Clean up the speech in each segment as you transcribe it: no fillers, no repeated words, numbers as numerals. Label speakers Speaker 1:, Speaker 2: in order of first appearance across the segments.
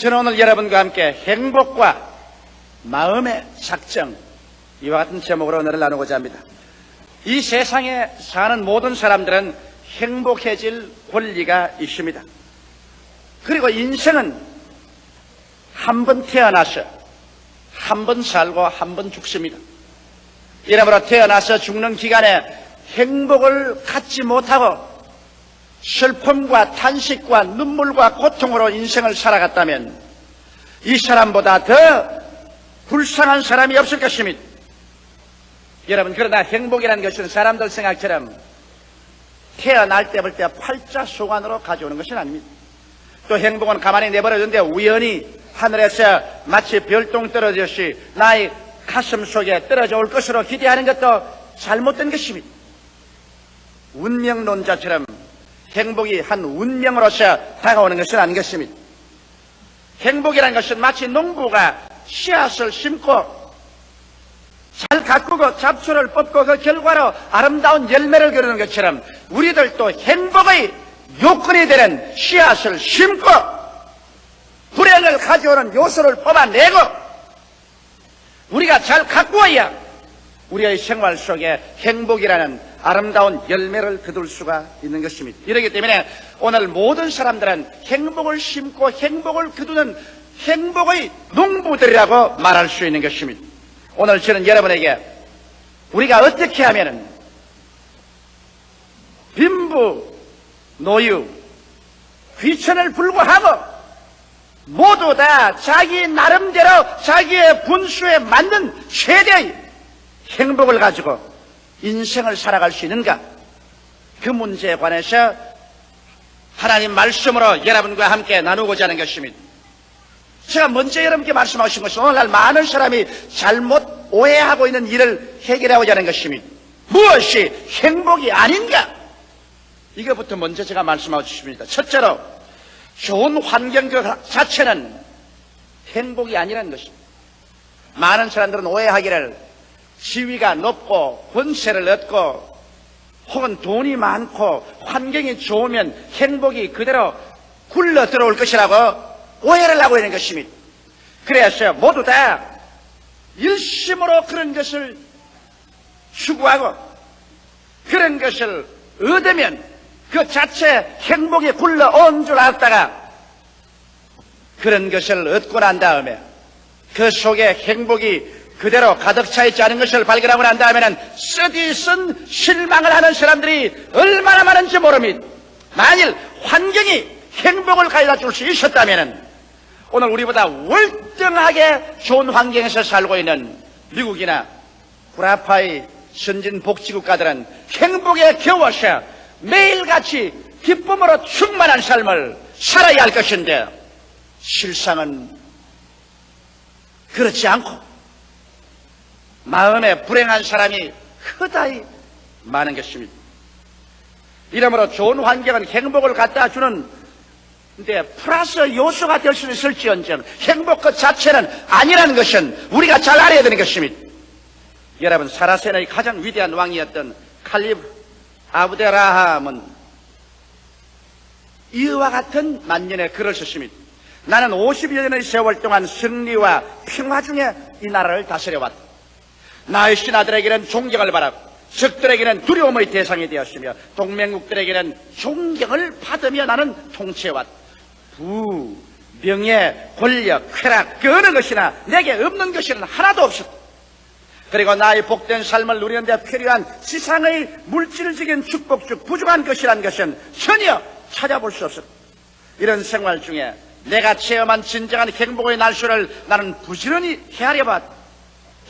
Speaker 1: 저는 오늘 여러분과 함께 행복과 마음의 작정, 이와 같은 제목으로 오늘 나누고자 합니다. 이 세상에 사는 모든 사람들은 행복해질 권리가 있습니다. 그리고 인생은 한 번 태어나서 한 번 살고 한 번 죽습니다. 이러므로 태어나서 죽는 기간에 행복을 갖지 못하고 슬픔과 탄식과 눈물과 고통으로 인생을 살아갔다면 이 사람보다 더 불쌍한 사람이 없을 것입니다. 여러분, 그러나 행복이라는 것은 사람들 생각처럼 태어날 때부터 팔자소관으로 가져오는 것은 아닙니다. 또 행복은 가만히 내버려둔데 우연히 하늘에서 마치 별똥 떨어졌듯이 나의 가슴 속에 떨어져 올 것으로 기대하는 것도 잘못된 것입니다. 운명론자처럼 행복이 한 운명으로서 다가오는 것은 아닌 것입니다. 행복이라는 것은 마치 농부가 씨앗을 심고 잘 가꾸고 잡초를 뽑고 그 결과로 아름다운 열매를 거두는 것처럼 우리들도 행복의 요건이 되는 씨앗을 심고 불행을 가져오는 요소를 뽑아내고 우리가 잘 가꾸어야 우리의 생활 속에 행복이라는 아름다운 열매를 거둘 수가 있는 것입니다. 이렇기 때문에 오늘 모든 사람들은 행복을 심고 행복을 거두는 행복의 농부들이라고 말할 수 있는 것입니다. 오늘 저는 여러분에게 우리가 어떻게 하면 빈부, 노유, 귀천을 불구하고 모두 다 자기 나름대로 자기의 분수에 맞는 최대의 행복을 가지고 인생을 살아갈 수 있는가, 그 문제에 관해서 하나님 말씀으로 여러분과 함께 나누고자 하는 것입니다. 제가 먼저 여러분께 말씀하신 것은 오늘날 많은 사람이 잘못 오해하고 있는 일을 해결하고자 하는 것입니다. 무엇이 행복이 아닌가? 이것부터 먼저 제가 말씀하고 싶습니다. 첫째로 좋은 환경 그 자체는 행복이 아니라는 것입니다. 많은 사람들은 오해하기를 지위가 높고 권세를 얻고 혹은 돈이 많고 환경이 좋으면 행복이 그대로 굴러 들어올 것이라고 오해를 하고 있는 것입니다. 그래서 모두 다 일심으로 그런 것을 추구하고 그런 것을 얻으면 그 자체 행복이 굴러온 줄 알았다가 그런 것을 얻고 난 다음에 그 속에 행복이 그대로 가득 차 있지 않은 것을 발견하고 난 다음에는 쓰디쓴 실망을 하는 사람들이 얼마나 많은지 모릅니다. 만일 환경이 행복을 가져다 줄 수 있었다면 오늘 우리보다 월등하게 좋은 환경에서 살고 있는 미국이나 구라파의 선진 복지국가들은 행복에 겨워서 매일같이 기쁨으로 충만한 삶을 살아야 할 것인데 실상은 그렇지 않고 마음에 불행한 사람이 크다이 많은 것입니다. 이러므로 좋은 환경은 행복을 갖다 주는 데 플러스 요소가 될 수 있을지언정 행복 그 자체는 아니라는 것은 우리가 잘 알아야 되는 것입니다. 여러분, 사라센의 가장 위대한 왕이었던 칼리프 아브델라함은 이와 같은 만년의 글을 썼습니다. 나는 50여 년의 세월 동안 승리와 평화 중에 이 나라를 다스려왔다. 나의 신하들에게는 존경을 받았고 적들에게는 두려움의 대상이 되었으며 동맹국들에게는 존경을 받으며 나는 통치해왔다. 부, 명예, 권력, 쾌락 그 어느 것이나 내게 없는 것은 하나도 없었다. 그리고 나의 복된 삶을 누리는 데 필요한 지상의 물질적인 축복 중 부족한 것이란 것은 전혀 찾아볼 수 없었다. 이런 생활 중에 내가 체험한 진정한 행복의 날수를 나는 부지런히 헤아려봤다.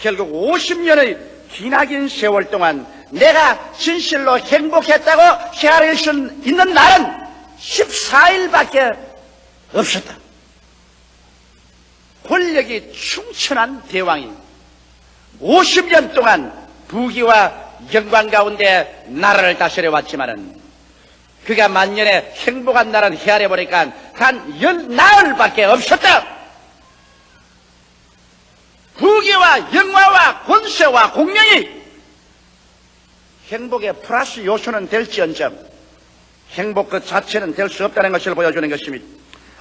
Speaker 1: 결국 50년의 기나긴 세월 동안 내가 진실로 행복했다고 헤아릴 수 있는 날은 14일밖에 없었다. 권력이 충천한 대왕이 50년 동안 부귀와 영광 가운데 나라를 다스려왔지만은 그가 만년에 행복한 날은 헤아려보니까 단 10나흘밖에 없었다. 부귀와 영화와 권세와 공명이 행복의 플러스 요소는 될지언정 행복 그 자체는 될 수 없다는 것을 보여주는 것입니다.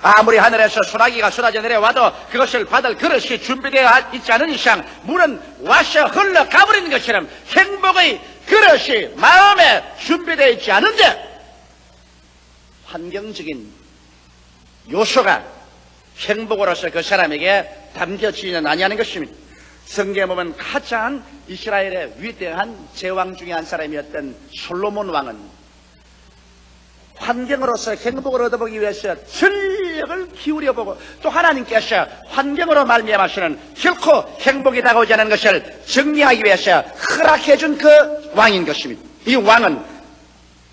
Speaker 1: 아무리 하늘에서 소나기가 쏟아져 내려와도 그것을 받을 그릇이 준비되어 있지 않은 이상 물은 와서 흘러가버리는 것처럼 행복의 그릇이 마음에 준비되어 있지 않은데 환경적인 요소가 행복으로서 그 사람에게 담겨지지는 아니하는 것입니다. 성경에 보면 가장 이스라엘의 위대한 제왕 중에 한 사람이었던 솔로몬 왕은 환경으로서 행복을 얻어보기 위해서 전력을 기울여보고 또 하나님께서 환경으로 말미암아서는 결코 행복이 다가오지 않는 것을 정리하기 위해서 허락해준 그 왕인 것입니다. 이 왕은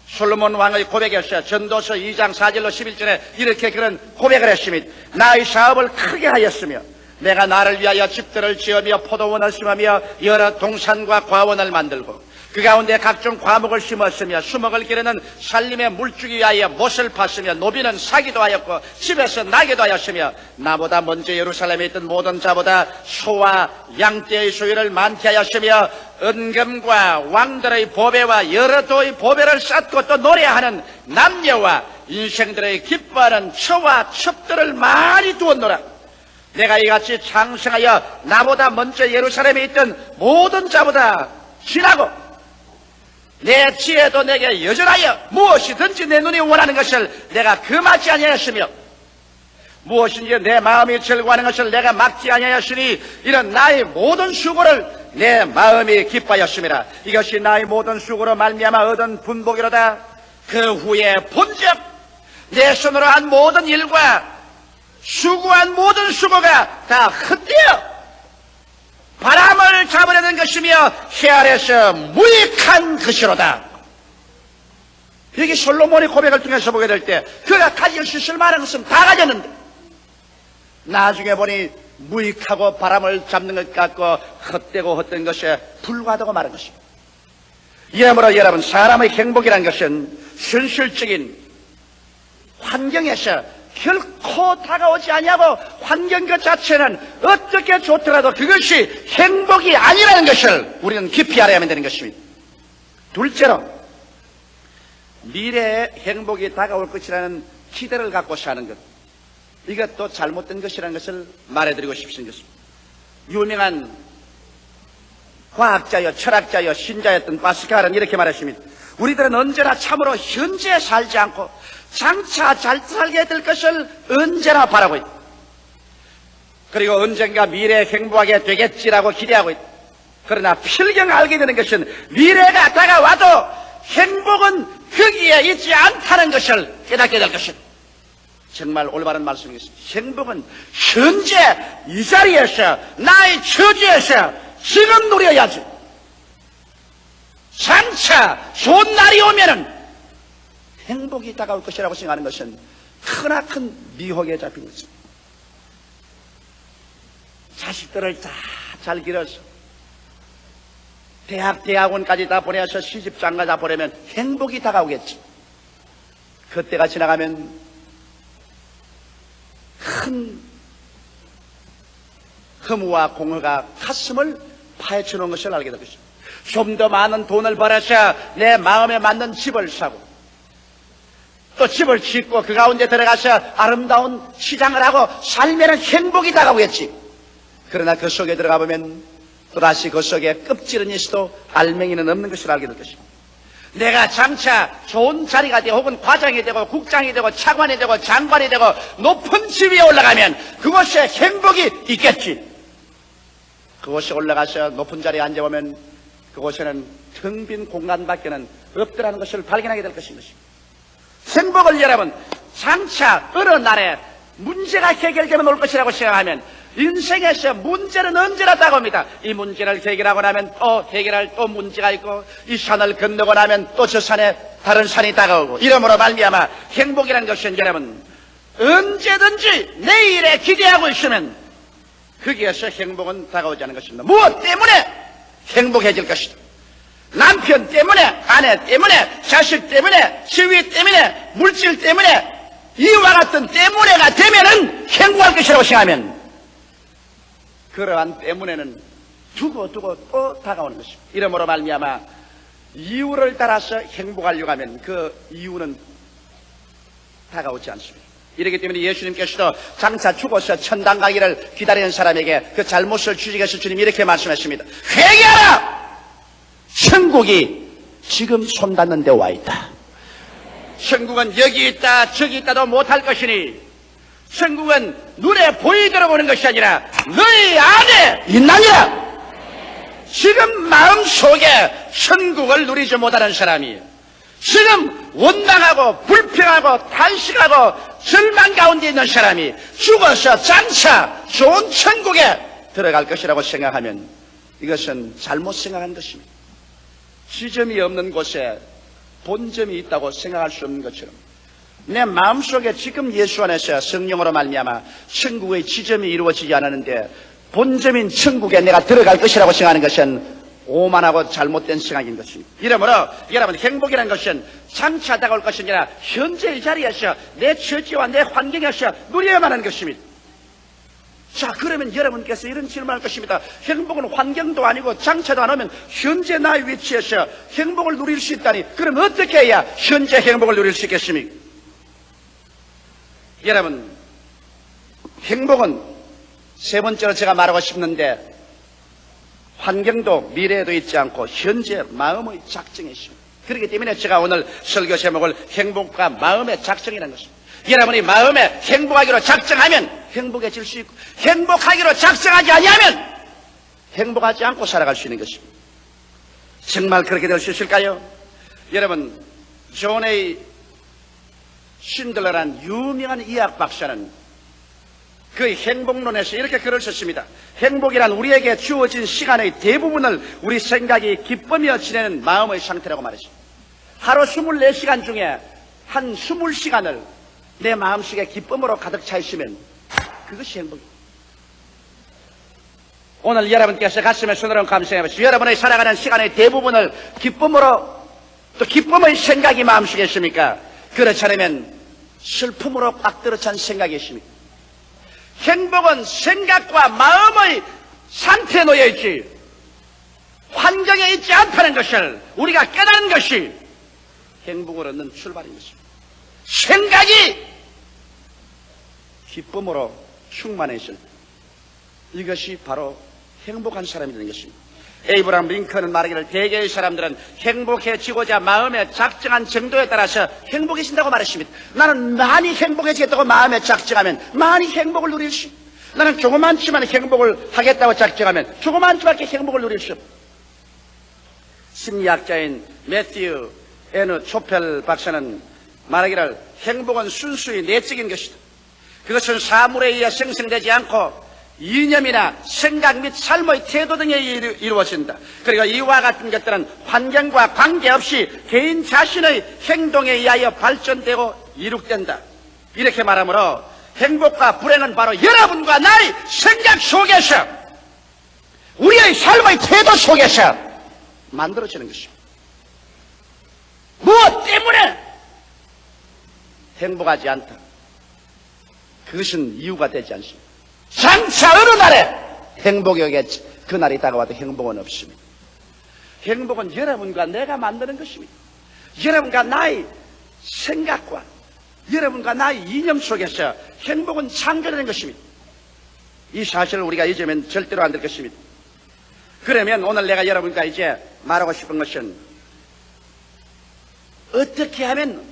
Speaker 1: 솔로몬 왕의 고백에서 전도서 2장 4절로 11절에 이렇게 그런 고백을 했습니다. 나의 사업을 크게 하였으며 내가 나를 위하여 집들을 지으며 포도원을 심으며 여러 동산과 과원을 만들고 그 가운데 각종 과목을 심었으며 수목을 기르는 살림의 물주기 위하여 못을 팠으며 노비는 사기도 하였고 집에서 나게도 하였으며 나보다 먼저 예루살렘에 있던 모든 자보다 소와 양떼의 소유를 많게 하였으며 은금과 왕들의 보배와 여러 도의 보배를 쌓고 또 노래하는 남녀와 인생들의 기뻐하는 처와 첩들을 많이 두었노라. 내가 이같이 창성하여 나보다 먼저 예루살렘에 있던 모든 자보다 지나고 내 지혜도 내게 여전하여 무엇이든지 내 눈이 원하는 것을 내가 금하지 아니하였으며 무엇인지 내 마음이 즐거워하는 것을 내가 막지 아니하였으니 이런 나의 모든 수고를 내 마음이 기뻐하였음이라. 이것이 나의 모든 수고로 말미암아 얻은 분복이로다. 그 후에 본즉 내 손으로 한 모든 일과 수고한 모든 수고가 다 헛되어 바람을 잡으려는 것이며 해 아래서 무익한 것이로다. 여기 솔로몬의 고백을 통해서 보게 될 때 그가 가질 수 있을 만한 것은 다 가졌는데 나중에 보니 무익하고 바람을 잡는 것 같고 헛되고 헛된 것에 불과하다고 말한 것입니다. 이러므로 여러분, 사람의 행복이라는 것은 현실적인 환경에서 결코 다가오지 아니하고 환경 그 자체는 어떻게 좋더라도 그것이 행복이 아니라는 것을 우리는 깊이 알아야만 되는 것입니다. 둘째로 미래에 행복이 다가올 것이라는 기대를 갖고 사는 것, 이것도 잘못된 것이라는 것을 말해드리고 싶습니다. 유명한 과학자여 철학자여 신자였던 파스칼은 이렇게 말했습니다. 우리들은 언제나 참으로 현재에 살지 않고 장차 잘 살게 될 것을 언제나 바라고 있다. 그리고 언젠가 미래에 행복하게 되겠지라고 기대하고 있다. 그러나 필경 알게 되는 것은 미래가 다가와도 행복은 거기에 있지 않다는 것을 깨닫게 될 것이다. 정말 올바른 말씀이겠습니다. 행복은 현재 이 자리에서 나의 처지에서 지금 누려야지. 장차 좋은 날이 오면은 행복이 다가올 것이라고 생각하는 것은 크나큰 미혹에 잡힌 것입니다. 자식들을 다 잘 길어서 대학원까지 다 보내서 시집장가 다 보내면 행복이 다가오겠지. 그때가 지나가면 큰 허무와 공허가 가슴을 파헤쳐 놓은 것을 알게 될 것입니다. 좀 더 많은 돈을 벌어서 내 마음에 맞는 집을 사고 또 집을 짓고 그 가운데 들어가서 아름다운 시장을 하고 살면은 행복이 다가오겠지. 그러나 그 속에 들어가 보면 또다시 그 속에 껍질은 있어도 알맹이는 없는 것을 알게 될 것입니다. 내가 장차 좋은 자리가 되고 혹은 과장이 되고 국장이 되고 차관이 되고 장관이 되고 높은 지위에 올라가면 그곳에 행복이 있겠지. 그곳에 올라가서 높은 자리에 앉아보면 그곳에는 텅 빈 공간밖에는 없더라는 것을 발견하게 될 것인 것입니다. 행복을 여러분, 장차 어느 날에 문제가 해결되면 올 것이라고 생각하면 인생에서 문제는 언제나 다가옵니다. 이 문제를 해결하고 나면 또 해결할 또 문제가 있고 이 산을 건너고 나면 또 저 산에 다른 산이 다가오고 이러므로 말미암아 행복이라는 것은 여러분 언제든지 내일에 기대하고 있으면 거기에서 행복은 다가오지 않는 것입니다. 무엇 때문에 행복해질 것이다. 남편 때문에, 아내 때문에, 자식 때문에, 지위 때문에, 물질 때문에 이와 같은 때문에가 되면은 행복할 것이라고 생각하면 그러한 때문에는 두고 또 다가오는 것입니다. 이러므로 말미암아 이유를 따라서 행복하려고 하면 그 이유는 다가오지 않습니다. 이렇기 때문에 예수님께서도 장차 죽어서 천당 가기를 기다리는 사람에게 그 잘못을 주직해서 주님이 이렇게 말씀하십니다. 회개하라! 천국이 지금 손닿는 데 와 있다. 천국은 여기 있다 저기 있다도 못할 것이니 천국은 눈에 보이도록 오는 것이 아니라 너희 안에 있나니라. 지금 마음속에 천국을 누리지 못하는 사람이 지금 원망하고 불평하고 탄식하고 절망 가운데 있는 사람이 죽어서 장차 좋은 천국에 들어갈 것이라고 생각하면 이것은 잘못 생각한 것입니다. 지점이 없는 곳에 본점이 있다고 생각할 수 없는 것처럼 내 마음속에 지금 예수 안에서 성령으로 말미암아 천국의 지점이 이루어지지 않았는데 본점인 천국에 내가 들어갈 것이라고 생각하는 것은 오만하고 잘못된 생각인 것입니다. 이러므로 여러분 행복이라는 것은 장차 다가올 것이 아니라 현재의 자리에서 내 처지와 내 환경에서 누려야만 하는 것입니다. 자, 그러면 여러분께서 이런 질문을 할 것입니다. 행복은 환경도 아니고 장차도 안 오면 현재 나의 위치에서 행복을 누릴 수 있다니 그럼 어떻게 해야 현재 행복을 누릴 수 있겠습니까? 여러분 행복은 세 번째로 제가 말하고 싶는데 환경도 미래에도 있지 않고 현재 마음의 작정에 있습니다. 그렇기 때문에 제가 오늘 설교 제목을 행복과 마음의 작정이라는 것입니다. 여러분이 마음에 행복하기로 작정하면 행복해질 수 있고 행복하기로 작정하지 아니하면 행복하지 않고 살아갈 수 있는 것입니다. 정말 그렇게 될 수 있을까요? 여러분 존 A 신들러란 유명한 의학 박사는 그 행복론에서 이렇게 글을 썼습니다. 행복이란 우리에게 주어진 시간의 대부분을 우리 생각이 기쁘며 지내는 마음의 상태라고 말했습니다. 하루 24시간 중에 한 20시간을 내 마음속에 기쁨으로 가득 차 있으면 그것이 행복입니다. 오늘 여러분께서 가슴에 손으로 감상해 보시죠. 여러분의 살아가는 시간의 대부분을 기쁨으로 또 기쁨의 생각이 마음속에 있습니까? 그렇지 않으면 슬픔으로 꽉 들어찬 생각이 있습니까? 행복은 생각과 마음의 상태에 놓여 있지 환경에 있지 않다는 것을 우리가 깨닫는 것이 행복을 얻는 출발인 것입니다. 생각이 기쁨으로 충만해 있을 때 이것이 바로 행복한 사람이 되는 것입니다. 에이브라함 링컨은 말하기를 대개의 사람들은 행복해지고자 마음에 작정한 정도에 따라서 행복해진다고 말했습니다. 나는 많이 행복해지겠다고 마음에 작정하면 많이 행복을 누릴 수 있다. 나는 조그만치만 행복을 하겠다고 작정하면 조그만치밖에 행복을 누릴 수 없다. 심리학자인 매튜 N. 초펠 박사는 말하기를 행복은 순수히 내적인 것이다. 그것은 사물에 의해 생성되지 않고 이념이나 생각 및 삶의 태도 등에 이루어진다. 그리고 이와 같은 것들은 환경과 관계없이 개인 자신의 행동에 의하여 발전되고 이룩된다. 이렇게 말하므로 행복과 불행은 바로 여러분과 나의 생각 속에서 우리의 삶의 태도 속에서 만들어지는 것입니다. 무엇 때문에 행복하지 않다. 그것은 이유가 되지 않습니다. 장차 어느 날에 행복이 오겠지. 그날이 다가와도 행복은 없습니다. 행복은 여러분과 내가 만드는 것입니다. 여러분과 나의 생각과 여러분과 나의 이념 속에서 행복은 창조되는 것입니다. 이 사실을 우리가 잊으면 절대로 안 될 것입니다. 그러면 오늘 내가 여러분과 이제 말하고 싶은 것은 어떻게 하면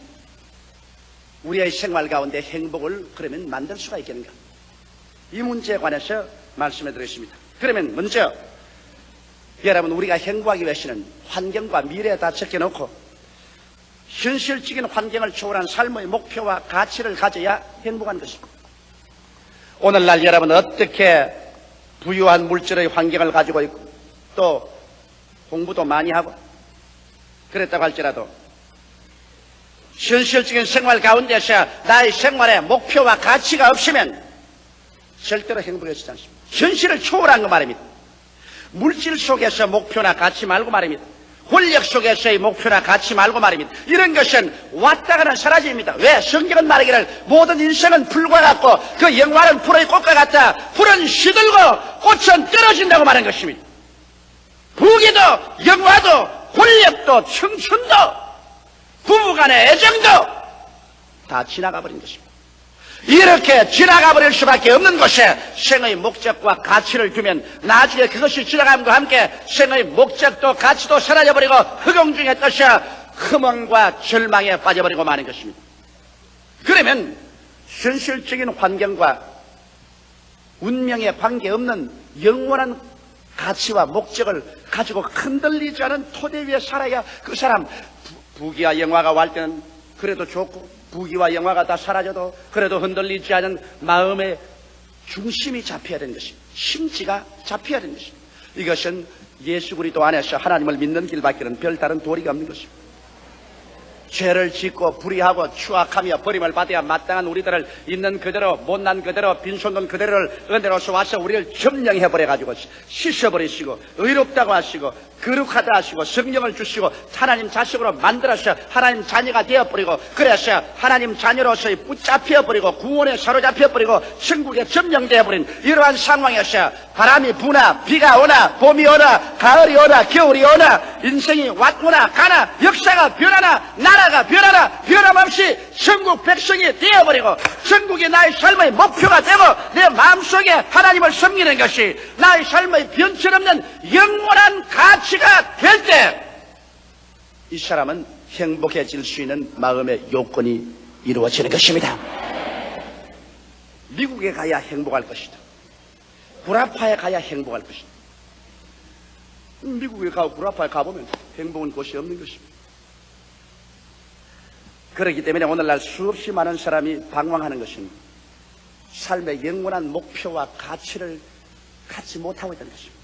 Speaker 1: 우리의 생활 가운데 행복을 그러면 만들 수가 있겠는가? 이 문제에 관해서 말씀해 드리겠습니다. 그러면 먼저 여러분 우리가 행복하기 위해서는 환경과 미래에 다 적혀놓고 현실적인 환경을 초월한 삶의 목표와 가치를 가져야 행복한 것이고 오늘날 여러분 어떻게 부유한 물질의 환경을 가지고 있고 또 공부도 많이 하고 그랬다고 할지라도 현실적인 생활 가운데서 나의 생활에 목표와 가치가 없으면 절대로 행복해지지 않습니다. 현실을 초월한 거 말입니다. 물질 속에서 목표나 가치 말고 말입니다. 권력 속에서의 목표나 가치 말고 말입니다. 이런 것은 왔다가는 사라집니다. 왜? 성경은 말하기를 모든 인생은 풀과 같고 그 영화는 풀의 꽃과 같다. 풀은 시들고 꽃은 떨어진다고 말한 것입니다. 부귀도 영화도 권력도 청춘도 부부간의 애정도 다 지나가 버린 것입니다. 이렇게 지나가 버릴 수밖에 없는 곳에 생의 목적과 가치를 두면 나중에 그것이 지나감과 함께 생의 목적도 가치도 사라져버리고 허공중의 뜻이 허망과 절망에 빠져버리고 마는 것입니다. 그러면 현실적인 환경과 운명에 관계없는 영원한 가치와 목적을 가지고 흔들리지 않은 토대 위에 살아야 그 사람 부귀와 영화가 왈 때는 그래도 좋고 부귀와 영화가 다 사라져도 그래도 흔들리지 않은 마음의 중심이 잡혀야 되는 것입니다. 심지가 잡혀야 되는 것입니다. 이것은 예수 그리스도 안에서 하나님을 믿는 길밖에는 별다른 도리가 없는 것입니다. 죄를 짓고 불의하고 추악하며 버림을 받아야 마땅한 우리들을 있는 그대로 못난 그대로 빈손돈 그대로를 은혜로서 와서 우리를 점령해버려가지고 씻어버리시고 의롭다고 하시고 거룩하다 하시고 성령을 주시고 하나님 자식으로 만들어서 하나님 자녀가 되어버리고 그래서 하나님 자녀로서의 붙잡혀버리고 구원에 사로잡혀버리고 천국에 점령되어버린 이러한 상황에서 바람이 부나 비가 오나 봄이 오나 가을이 오나 겨울이 오나 인생이 왔구나 가나 역사가 변하나 나라가 변하나 변함없이 천국 백성이 되어버리고 천국이 나의 삶의 목표가 되고 내 마음속에 하나님을 섬기는 것이 나의 삶의 변천없는 영원한 가치가 될 때 이 사람은 행복해질 수 있는 마음의 요건이 이루어지는 것입니다. 미국에 가야 행복할 것이다. 구라파에 가야 행복할 것이다. 미국에 가고 구라파에 가보면 행복한 곳이 없는 것입니다. 그렇기 때문에 오늘날 수없이 많은 사람이 방황하는 것입니다. 삶의 영원한 목표와 가치를 갖지 못하고 있다는 것입니다.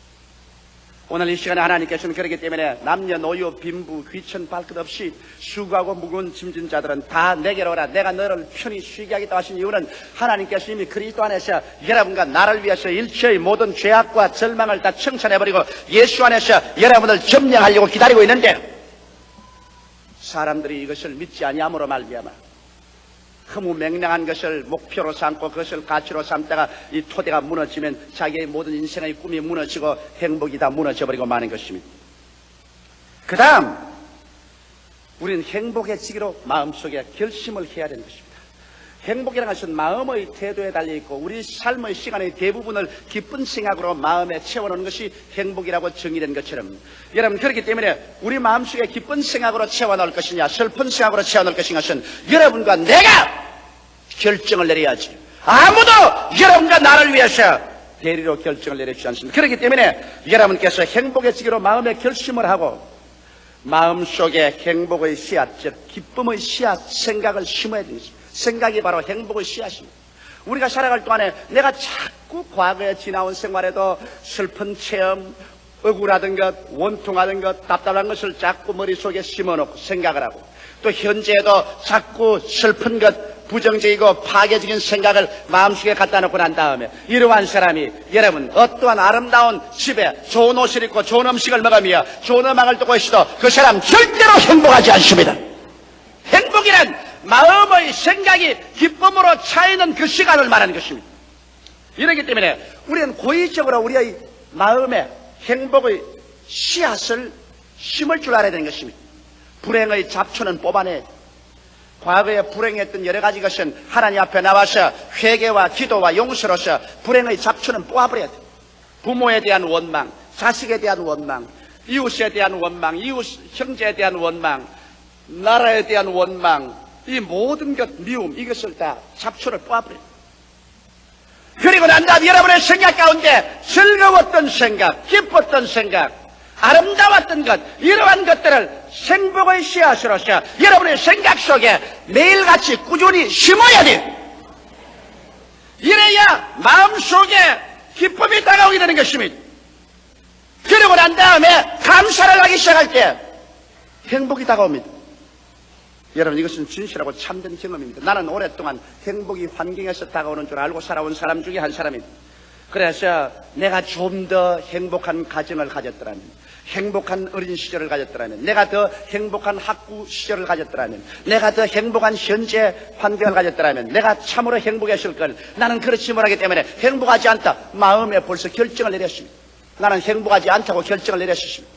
Speaker 1: 오늘 이 시간에 하나님께서는 그렇기 때문에 남녀노소 빈부 귀천 발끝 없이 수고하고 무거운 짐진 자들은 다 내게로 오라 내가 너를 편히 쉬게 하겠다 하신 이유는 하나님께서 이미 그리스도 안에서 여러분과 나를 위해서 일체의 모든 죄악과 절망을 다 청산해버리고 예수 안에서 여러분을 점령하려고 기다리고 있는데 사람들이 이것을 믿지 아니함으로 말미암아 허무맹랑한 것을 목표로 삼고 그것을 가치로 삼다가 이 토대가 무너지면 자기의 모든 인생의 꿈이 무너지고 행복이 다 무너져버리고 마는 것입니다. 그 다음 우리는 행복해지기로 마음속에 결심을 해야 되는 것입니다. 행복이라는 것은 마음의 태도에 달려있고 우리 삶의 시간의 대부분을 기쁜 생각으로 마음에 채워놓는 것이 행복이라고 정의된 것처럼 여러분 그렇기 때문에 우리 마음속에 기쁜 생각으로 채워놓을 것이냐 슬픈 생각으로 채워놓을 것인 것은 여러분과 내가 결정을 내려야지 아무도 여러분과 나를 위해서 대리로 결정을 내려주지 않습니다. 그렇기 때문에 여러분께서 행복해지기로 마음에 결심을 하고 마음속에 행복의 씨앗 즉 기쁨의 씨앗 생각을 심어야 되는 것입니다. 생각이 바로 행복의 씨앗입니다. 우리가 살아갈 동안에 내가 자꾸 과거에 지나온 생활에도 슬픈 체험, 억울하던 것, 원통하던 것, 답답한 것을 자꾸 머릿속에 심어놓고 생각을 하고 또 현재에도 자꾸 슬픈 것, 부정적이고 파괴적인 생각을 마음속에 갖다 놓고 난 다음에 이러한 사람이 여러분 어떠한 아름다운 집에 좋은 옷을 입고 좋은 음식을 먹으며 좋은 음악을 듣고 있어도 그 사람 절대로 행복하지 않습니다. 행복이란 마음의 생각이 기쁨으로 차이는 그 시간을 말하는 것입니다. 이렇기 때문에 우리는 고의적으로 우리의 마음에 행복의 씨앗을 심을 줄 알아야 되는 것입니다. 불행의 잡초는 뽑아내 과거에 불행했던 여러 가지 것은 하나님 앞에 나와서 회개와 기도와 용서로서 불행의 잡초는 뽑아버려야 돼. 부모에 대한 원망, 자식에 대한 원망, 이웃에 대한 원망, 이웃 형제에 대한 원망, 나라에 대한 원망, 이 모든 것 미움 이것을 다 잡초를 뽑아버려요. 그리고 난 다음 여러분의 생각 가운데 즐거웠던 생각, 기뻤던 생각, 아름다웠던 것 이러한 것들을 행복의 씨앗으로서 여러분의 생각 속에 매일같이 꾸준히 심어야 돼. 이래야 마음속에 기쁨이 다가오게 되는 것입니다. 그리고 난 다음에 감사를 하기 시작할 때 행복이 다가옵니다. 여러분 이것은 진실하고 참된 경험입니다. 나는 오랫동안 행복이 환경에서 다가오는 줄 알고 살아온 사람 중에 한 사람입니다. 그래서 내가 좀 더 행복한 가정을 가졌더라면 행복한 어린 시절을 가졌더라면 내가 더 행복한 학부 시절을 가졌더라면 내가 더 행복한 현재 환경을 가졌더라면 내가 참으로 행복했을 걸 나는 그렇지 못하기 때문에 행복하지 않다 마음에 벌써 결정을 내렸습니다. 나는 행복하지 않다고 결정을 내렸습니다.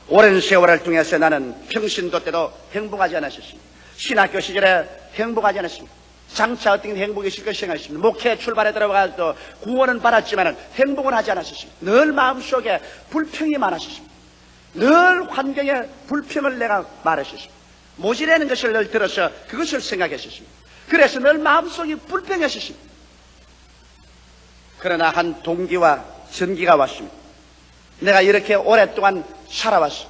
Speaker 1: 오랜 세월을 통해서 나는 평신도 때도 행복하지 않았습니다. 신학교 시절에 행복하지 않았습니다. 장차 어떤 행복이실 것을 생각하십니다. 목회 출발에 들어가서 구원은 받았지만 행복은 하지 않았습니다. 늘 마음속에 불평이 많았습니다. 늘 환경에 불평을 내가 말했습니다. 모질라는 것을 늘 들어서 그것을 생각했습니다. 그래서 늘 마음속이 불평했습니다. 그러나 한 동기와 전기가 왔습니다. 내가 이렇게 오랫동안 살아왔어.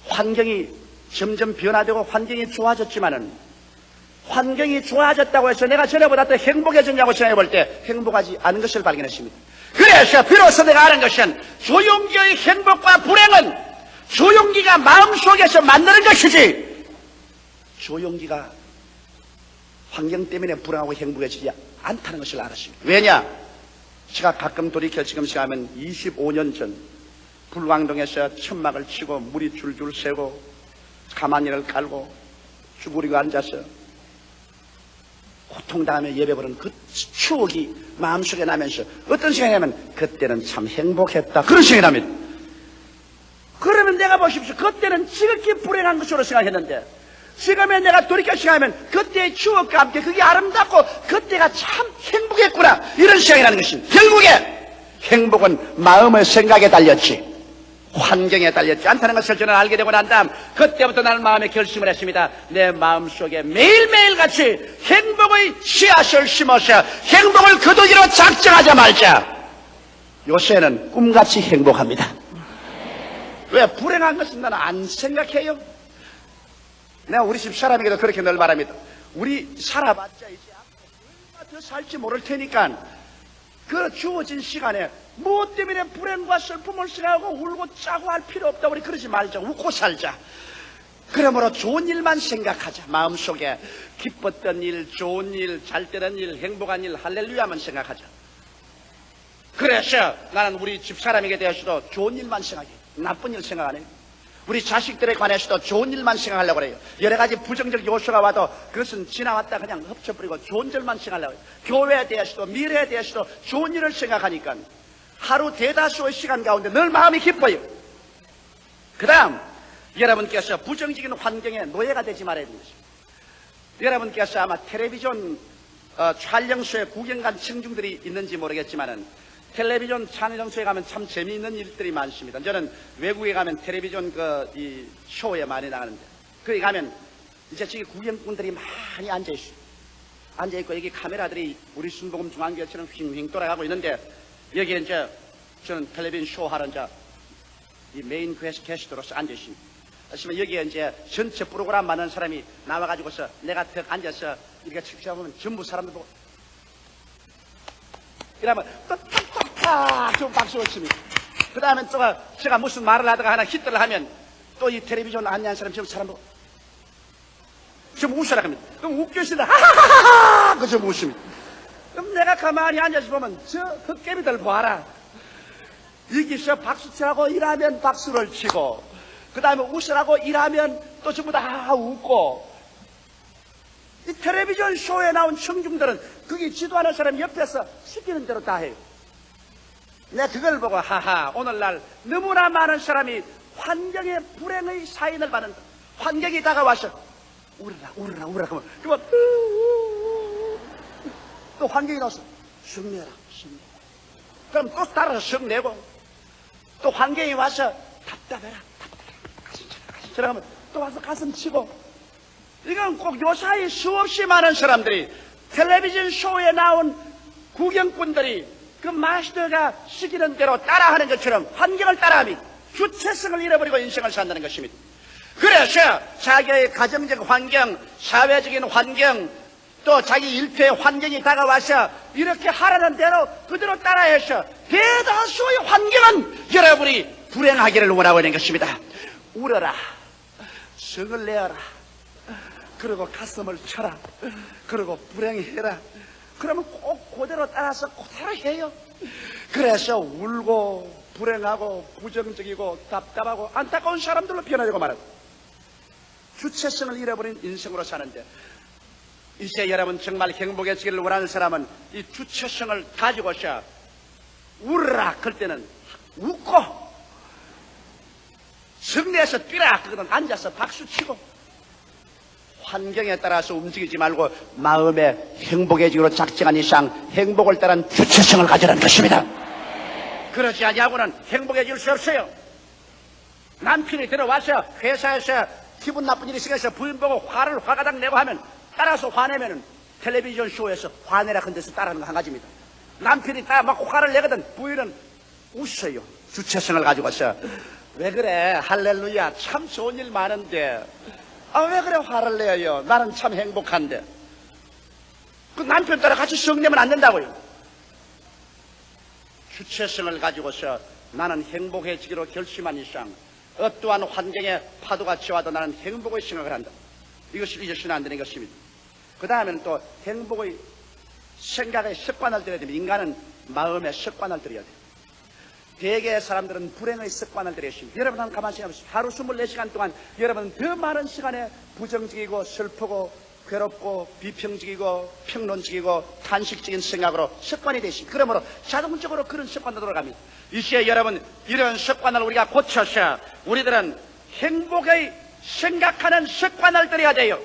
Speaker 1: 환경이 점점 변화되고 환경이 좋아졌지만은 환경이 좋아졌다고 해서 내가 전에보다 더 행복해졌냐고 생각해 볼 때 행복하지 않은 것을 발견했습니다. 그래서 비로소 내가 아는 것은 조용기의 행복과 불행은 조용기가 마음속에서 만드는 것이지 조용기가 환경 때문에 불행하고 행복해지지 않다는 것을 알았습니다. 왜냐? 제가 가끔 돌이켜 지금 생각하면 25년 전 불광동에서 천막을 치고 물이 줄줄 새고 가마니를 깔고 쭈그리고 앉아서 고통당하며 예배보는 그 추억이 마음속에 나면서 어떤 생각이냐면 그때는 참 행복했다 그런 생각이 납니다. 그러면 내가 보십시오. 그때는 지극히 불행한 것으로 생각했는데 지금에 내가 돌이켜 생각하면 그때의 추억과 함께 그게 아름답고 그때가 참 행복했구나 이런 생각이 나는 것입니다. 결국에 행복은 마음의 생각에 달렸지 환경에 달렸지 않다는 것을 저는 알게 되고 난 다음 그때부터 나는 마음에 결심을 했습니다. 내 마음속에 매일매일 같이 행복의 씨앗을 심어서 행복을 거두기로 작정하자 말자. 요새는 꿈같이 행복합니다. 왜? 불행한 것은 나는 안 생각해요. 내가 우리 집 사람에게도 그렇게 늘 말합니다. 우리 살아봤자 이제 얼마 더 살지 모를 테니까 그 주어진 시간에 무엇 때문에 불행과 슬픔을 생각하고 울고 짜고 할 필요 없다. 우리 그러지 말자. 웃고 살자. 그러므로 좋은 일만 생각하자. 마음속에 기뻤던 일, 좋은 일, 잘 되는 일, 행복한 일, 할렐루야만 생각하자. 그래서 나는 우리 집사람에게 대해서도 좋은 일만 생각해. 나쁜 일 생각 안 해요. 우리 자식들에 관해서도 좋은 일만 생각하려고 그래요. 여러 가지 부정적 요소가 와도 그것은 지나왔다 그냥 흡쳐버리고 좋은 일만 생각하려고 해요. 교회에 대해서도 미래에 대해서도 좋은 일을 생각하니까 하루 대다수의 시간 가운데 늘 마음이 기뻐요. 그 다음 여러분께서 부정적인 환경에 노예가 되지 말아야 되는 것입니다. 여러분께서 아마 텔레비전 촬영소에 구경 간 청중들이 있는지 모르겠지만은 텔레비전 촬영소에 가면 참 재미있는 일들이 많습니다. 저는 외국에 가면 텔레비전 이 쇼에 많이 나가는데 거기 가면 이제 저기 구경꾼들이 많이 앉아있어요. 앉아있고 여기 카메라들이 우리 순복음 중앙교회처럼 휙휙 돌아가고 있는데 여기에 이제 저는 텔레비전 쇼 하러 이제 이 메인 게스트로서 앉아있습니다. 하지만 여기에 이제 전체 프로그램 많은 사람이 나와가지고서 내가 딱 앉아서 이렇게 측정하면 전부 사람들 보고 이러면 또 탁탁탁 좀 박수를 칩니다. 그 다음에 또 제가 무슨 말을 하다가 하나 히트를 하면 또 이 텔레비전 안내한 사람 좀 사람 보고 좀 웃으라 합니다. 그럼 웃겨시다 하하하하 그 좀 웃습니다. 그럼 내가 가만히 앉아서 보면 저 흑개미들 봐라. 여기서 박수치라고 일하면 박수를 치고 그 다음에 웃으라고 일하면 또 전부 다 웃고 이 텔레비전 쇼에 나온 청중들은 거기 지도하는 사람 옆에서 시키는 대로 다 해요. 내가 그걸 보고 하하 오늘날 너무나 많은 사람이 환경의 불행의 사인을 받는다. 환경이 다가와서 울어라 울어라 울어라 그러면 또 환경이 나와서 성내라 성내 그럼 또 따라서 성내고 또 환경이 와서 답답해라 가슴 쳐라 하면 또 와서 가슴 치고 이건 꼭 요사이 수없이 많은 사람들이 텔레비전 쇼에 나온 구경꾼들이 그 마스터가 시키는 대로 따라하는 것처럼 환경을 따라하며 주체성을 잃어버리고 인생을 산다는 것입니다. 그래서 자기의 가정적 환경, 사회적인 환경, 또 자기 일터의 환경이 다가와서 이렇게 하라는 대로 그대로 따라해서 대다수의 환경은 여러분이 불행하기를 원하고 있는 것입니다. 울어라, 성을 내어라, 그리고 가슴을 쳐라, 그리고 불행해라. 그러면 꼭 그대로 따라서 그대로 해요. 그래서 울고 불행하고 부정적이고 답답하고 안타까운 사람들로 변화되고 말하고 주체성을 잃어버린 인생으로 사는데 이제 여러분 정말 행복해지기를 원하는 사람은 이 주체성을 가지고서 울으라 그럴 때는 웃고 성내에서 뛰라 그거는 앉아서 박수치고 환경에 따라서 움직이지 말고 마음의 행복해지기로 작정한 이상 행복을 따른 주체성을 가지라는 것입니다. 그러지 아니하고는 행복해질 수 없어요. 남편이 들어와서 회사에서 기분 나쁜 일이 생겨서 부인 보고 화를 화가닥 내고 하면 따라서 화내면은 텔레비전 쇼에서 화내라 큰 데서 따라하는 거 한 가지입니다. 남편이 딱 막 화를 내거든 부인은 웃어요. 주체성을 가지고서 왜 그래 할렐루야 참 좋은 일 많은데 왜 그래 화를 내요? 나는 참 행복한데. 그 남편 따라 같이 성내면 안 된다고요. 주체성을 가지고서 나는 행복해지기로 결심한 이상 어떠한 환경에 파도가 치와도 나는 행복의 생각을 한다. 이것을 잊어서는 안 되는 것입니다. 그 다음에는 또 행복의 생각의 습관을 들여야 됩니다. 인간은 마음의 습관을 들여야 돼요. 대개의 사람들은 불행의 습관을 들여야 됩니다. 여러분 한번 가만히 생각해보세요. 하루 24시간 동안 여러분 더 많은 시간에 부정적이고 슬프고 괴롭고 비평적이고 평론적이고 탄식적인 생각으로 습관이 되십니다. 그러므로 자동적으로 그런 습관으로 돌아갑니다. 이제 여러분 이런 습관을 우리가 고쳐서 우리들은 행복의 생각하는 습관을 들여야 돼요.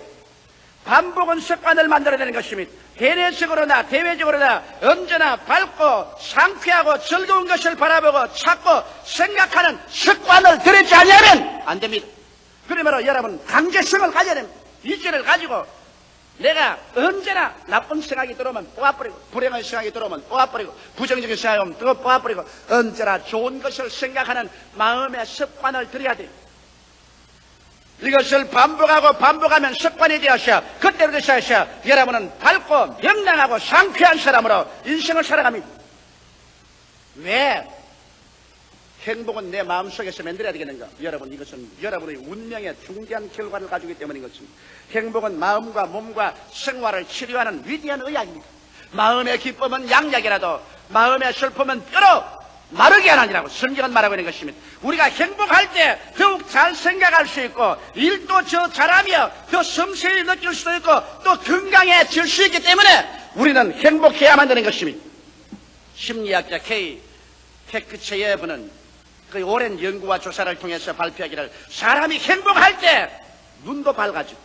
Speaker 1: 반복은 습관을 만들어내는 것입니다. 대내적으로나 대외적으로나 언제나 밝고 상쾌하고 즐거운 것을 바라보고 찾고 생각하는 습관을 들이지 않으면 안 됩니다. 그러므로 여러분 강제성을 가져야 됩니다. 이전을 가지고 내가 언제나 나쁜 생각이 들어오면 뽑아버리고 불행한 생각이 들어오면 뽑아버리고 부정적인 생각이 오면 또 뽑아버리고 언제나 좋은 것을 생각하는 마음의 습관을 들여야 돼요. 이것을 반복하고 반복하면 습관이 되어서 그때부터 시작해서 여러분은 밝고 명랑하고 상쾌한 사람으로 인생을 살아갑니다. 왜 행복은 내 마음속에서 만들어야 되겠는가? 여러분 이것은 여러분의 운명의 중대한 결과를 가지고 있기 때문인 것입니다. 행복은 마음과 몸과 생활을 치료하는 위대한 의학입니다. 마음의 기쁨은 양약이라도 마음의 슬픔은 뼈로 마르게 하느니라고 성경은 말하고 있는 것입니다. 우리가 행복할 때 더욱 잘 생각할 수 있고 일도 더 잘하며 더 섬세히 느낄 수도 있고 또 건강해질 수 있기 때문에 우리는 행복해야만 되는 것입니다. 심리학자 K. 테크체예브는 그 오랜 연구와 조사를 통해서 발표하기를 사람이 행복할 때 눈도 밝아지고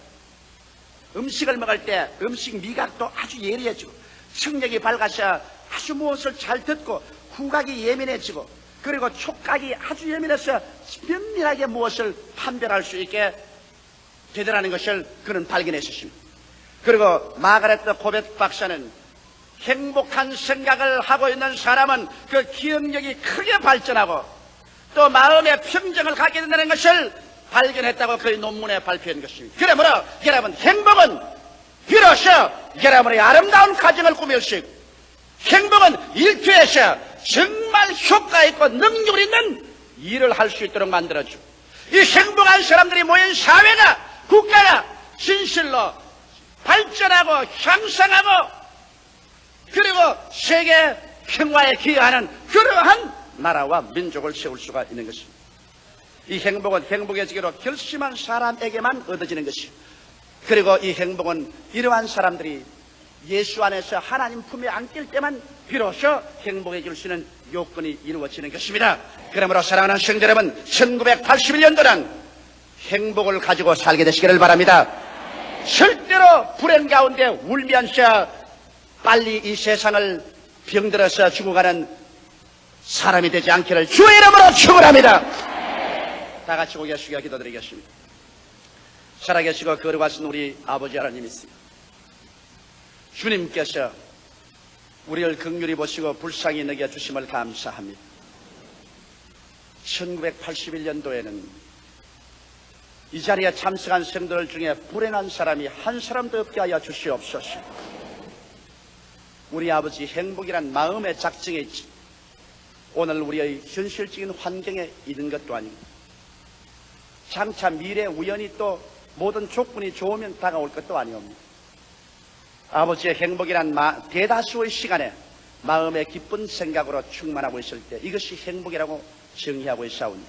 Speaker 1: 음식을 먹을 때 음식 미각도 아주 예리해지고 청력이 밝아서 아주 무엇을 잘 듣고 후각이 예민해지고 그리고 촉각이 아주 예민해서 면밀하게 무엇을 판별할 수 있게 되더라는 것을 그는 발견했습니다. 그리고 마가레트 코벳 박사는 행복한 생각을 하고 있는 사람은 그 기억력이 크게 발전하고 또 마음의 평정을 갖게 된다는 것을 발견했다고 그의 논문에 발표한 것입니다. 그러므로 여러분 행복은 비로소 여러분의 아름다운 가정을 꾸밀 수 있고 행복은 일터에서 정말 효과 있고 능률 있는 일을 할 수 있도록 만들어주고 이 행복한 사람들이 모인 사회가 국가가 진실로 발전하고 향상하고 그리고 세계 평화에 기여하는 그러한 나라와 민족을 세울 수가 있는 것입니다. 이 행복은 행복해지기로 결심한 사람에게만 얻어지는 것입니다. 그리고 이 행복은 이러한 사람들이 예수 안에서 하나님 품에 안길 때만 비로소 행복해질 수 있는 요건이 이루어지는 것입니다. 그러므로 사랑하는 성도 여러분 1981년도는 행복을 가지고 살게 되시기를 바랍니다. 절대로 불행 가운데 울면서 빨리 이 세상을 병들어서 죽어가는 사람이 되지 않기를 주의 이름으로 축원합니다. 다 같이 고개 숙여 기도드리겠습니다. 살아계시고 거룩하신 우리 아버지 하나님 있습니다. 주님께서 우리를 긍휼히 보시고 불쌍히 여겨주심을 감사합니다. 1981년도에는 이 자리에 참석한 성도들 중에 불행한 사람이 한 사람도 없게 하여 주시옵소서. 우리 아버지 행복이란 마음의 작정에 있지 오늘 우리의 현실적인 환경에 있는 것도 아니고 장차 미래 우연히 또 모든 조건이 좋으면 다가올 것도 아니옵니다. 아버지의 행복이란 대다수의 시간에 마음의 기쁜 생각으로 충만하고 있을 때 이것이 행복이라고 정의하고 있사오니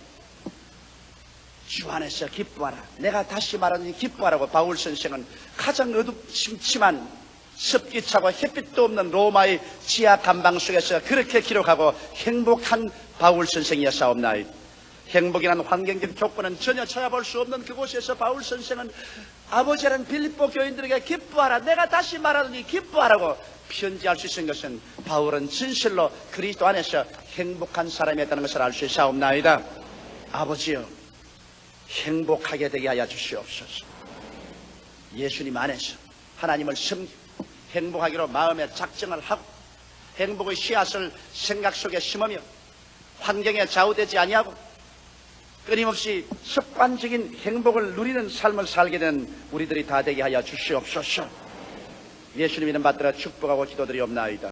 Speaker 1: 주 안에서 기뻐하라. 내가 다시 말하니 기뻐하라고 바울 선생은 가장 어둡침침한 습기차고 햇빛도 없는 로마의 지하 감방 속에서 그렇게 기록하고 행복한 바울 선생이었사옵나이다. 행복이란 환경적 조건은 전혀 찾아볼 수 없는 그곳에서 바울 선생은 아버지라는 빌립보 교인들에게 기뻐하라, 내가 다시 말하노니 기뻐하라고 편지할 수 있는 것은 바울은 진실로 그리스도 안에서 행복한 사람이었다는 것을 알 수 있사옵나이다. 아버지여, 행복하게 되게 하여 주시옵소서. 예수님 안에서 하나님을 섬기고 행복하기로 마음에 작정을 하고 행복의 씨앗을 생각 속에 심으며 환경에 좌우되지 아니하고 끊임없이 습관적인 행복을 누리는 삶을 살게 된 우리들이 다 되게 하여 주시옵소서. 예수님 이름 받들어 축복하고 기도드리옵나이다.